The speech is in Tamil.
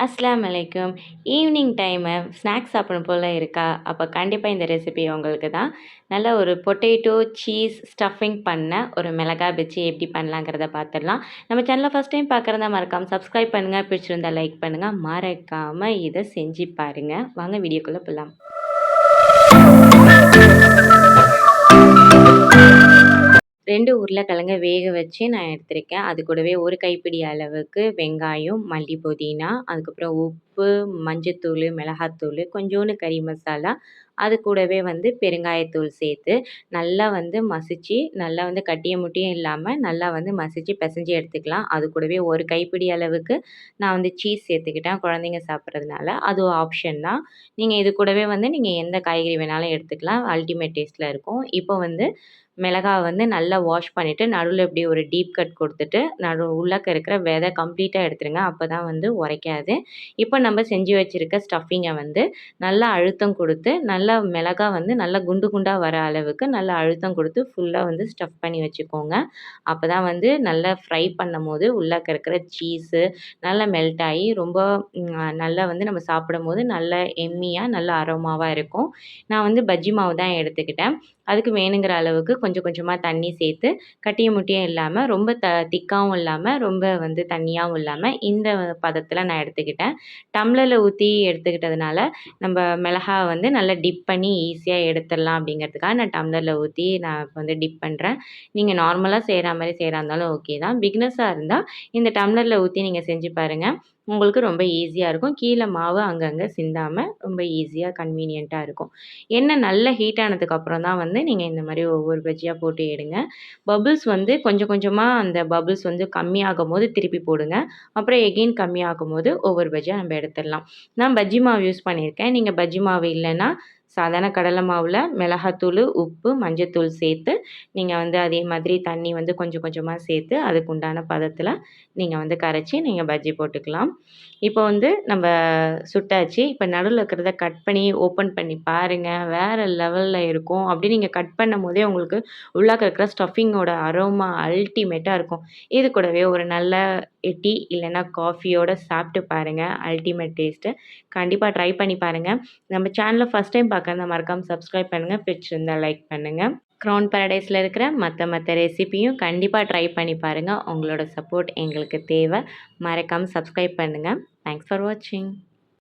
அஸ்ஸலாமு அலைக்கும். ஈவினிங் டைமு ஸ்நாக்ஸ் சாப்பிடணும் போல இருக்கா? அப்போ கண்டிப்பாக இந்த ரெசிபி உங்களுக்கு தான். நல்ல ஒரு பொட்டேட்டோ, சீஸ் ஸ்டஃபிங் பண்ண ஒரு மிளகாய் பஜ்ஜி எப்படி பண்ணலாங்கிறத பார்த்துடலாம். நம்ம சேனலை ஃபஸ்ட் டைம் பார்க்குறதா மறக்காம சப்ஸ்கிரைப் பண்ணுங்கள். பிடிச்சிருந்தா லைக் பண்ணுங்கள். மறக்காமல் இதை செஞ்சு பாருங்கள். வாங்க வீடியோக்குள்ளே போகலாம். 2 உருளைக்கிழங்க வேக வச்சு நான் எடுத்திருக்கேன். அது கூடவே 1 கைப்பிடி அளவுக்கு வெங்காயம், மல்லி, புதினா, அதுக்கப்புறம் உப்பு, மஞ்சத்தூள், மிளகாத்தூள், கொஞ்சோண்டு கறி மசாலா, அது கூடவே பெருங்காயத்தூள் சேர்த்து நல்லா மசிச்சு, நல்லா கட்டிய முட்டியும் இல்லாம நல்லா மசிச்சு பெசஞ்சு எடுத்துக்கலாம். அது கூடவே 1 கைப்பிடி அளவுக்கு நான் சீஸ் சேர்த்துக்கிட்டேன். குழந்தைங்க சாப்பிட்றதுனால. அது ஆப்ஷன் தான். நீங்க இது கூடவே நீங்க எந்த காய்கறி வேணாலும் எடுத்துக்கலாம். அல்டிமேட் டேஸ்ட்ல இருக்கும். இப்போ மிளகாய் நல்லா வாஷ் பண்ணிவிட்டு நடுவில் இப்படி ஒரு டீப் கட் கொடுத்துட்டு உள்ளக்க இருக்கிற விதை கம்ப்ளீட்டாக எடுத்துருங்க. அப்போ தான் உரைக்காது. இப்போ நம்ம செஞ்சு வச்சுருக்க ஸ்டஃபிங்கை நல்லா அழுத்தம் கொடுத்து நல்லா மிளகாய் நல்லா குண்டு குண்டாக வர அளவுக்கு நல்லா அழுத்தம் கொடுத்து ஃபுல்லாக ஸ்டஃப் பண்ணி வச்சுக்கோங்க. அப்போ தான் நல்லா ஃப்ரை பண்ணும் போது உள்ளக்க இருக்கிற சீஸு நல்லா மெல்ட் ஆகி ரொம்ப நல்லா நம்ம சாப்பிடும் போது நல்ல எம்மியாக நல்ல அரோமாவாக இருக்கும். நான் பஜ்ஜி மாவு தான் எடுத்துக்கிட்டேன். அதுக்கு வேணுங்கிற அளவுக்கு கொஞ்சம் கொஞ்சமாக தண்ணி சேர்த்து கட்டிய முட்டியும் இல்லாமல் ரொம்ப திக்காவும் இல்லாமல் ரொம்ப தண்ணியாகவும் இல்லாமல் இந்த பதத்தில் நான் எடுத்துக்கிட்டேன். டம்ளரில் ஊற்றி எடுத்துக்கிட்டதுனால நம்ம மிளகாய் நல்லா டிப் பண்ணி ஈஸியாக எடுத்துடலாம் அப்படிங்கிறதுக்காக நான் டம்ளரில் ஊற்றி நான் இப்போ டிப் பண்ணுறேன். நீங்கள் நார்மலாக செய்கிற மாதிரி செய்கிறா இருந்தாலும் ஓகே தான். பிகினர்ஸாக இருந்தால் இந்த டம்ளரில் ஊற்றி நீங்கள் செஞ்சு பாருங்கள். உங்களுக்கு ரொம்ப ஈஸியாக இருக்கும். கீழே மாவு அங்கங்கே சிந்தாமல் ரொம்ப ஈஸியாக கன்வீனியண்ட்டாக இருக்கும். எண்ணெய் நல்லா ஹீட் ஆனதுக்கப்புறம் தான் நீங்கள் இந்த மாதிரி ஒவ்வொரு பஜ்ஜியாக போட்டு எடுங்க. பபுள்ஸ் கொஞ்சம் கொஞ்சமாக அந்த பபுள்ஸ் கம்மியாகும்போது திருப்பி போடுங்க. அப்புறம் எகெயின் கம்மியாகும்போது ஒவ்வொரு பஜ்ஜியாக நம்ம எடுத்துடலாம். நான் பஜ்ஜி மாவு யூஸ் பண்ணியிருக்கேன். நீங்கள் பஜ்ஜி மாவு இல்லைன்னா சாதாரண கடலை மாவில் மிளகாத்தூள், உப்பு, மஞ்சத்தூள் சேர்த்து நீங்கள் அதே மாதிரி தண்ணி கொஞ்சம் கொஞ்சமாக சேர்த்து அதுக்கு உண்டான பதத்தில் நீங்கள் கரைச்சி நீங்கள் பஜ்ஜி போட்டுக்கலாம். இப்போ நம்ம சுட்டாச்சு. இப்போ நடுவில் இருக்கிறத கட் பண்ணி ஓப்பன் பண்ணி பாருங்கள். வேறு லெவலில் இருக்கும். அப்படியே நீங்கள் கட் பண்ணும் போதே உங்களுக்கு உள்ளாக்க இருக்கிற ஸ்டஃபிங்கோட அரோமா அல்டிமேட்டாக இருக்கும். இது கூடவே ஒரு நல்ல டீ இல்லைன்னா காஃபியோட சாப்பிட்டு பாருங்கள். Ultimate taste. கண்டிப்பாக ட்ரை பண்ணி பாருங்கள். நம்ம சேனலை ஃபஸ்ட் டைம் பார்க்கறதா மறக்காமல் சப்ஸ்கிரைப் பண்ணுங்கள். பிடிச்சிருந்தா லைக் பண்ணுங்கள். க்ரௌன் பாரடைஸில் இருக்கிற மற்ற ரெசிபியும் கண்டிப்பாக ட்ரை பண்ணி பாருங்கள். உங்களோட சப்போர்ட் எங்களுக்கு தேவை. மறக்காமல் சப்ஸ்கிரைப் பண்ணுங்கள். தேங்க்ஸ் ஃபார் வாட்சிங்.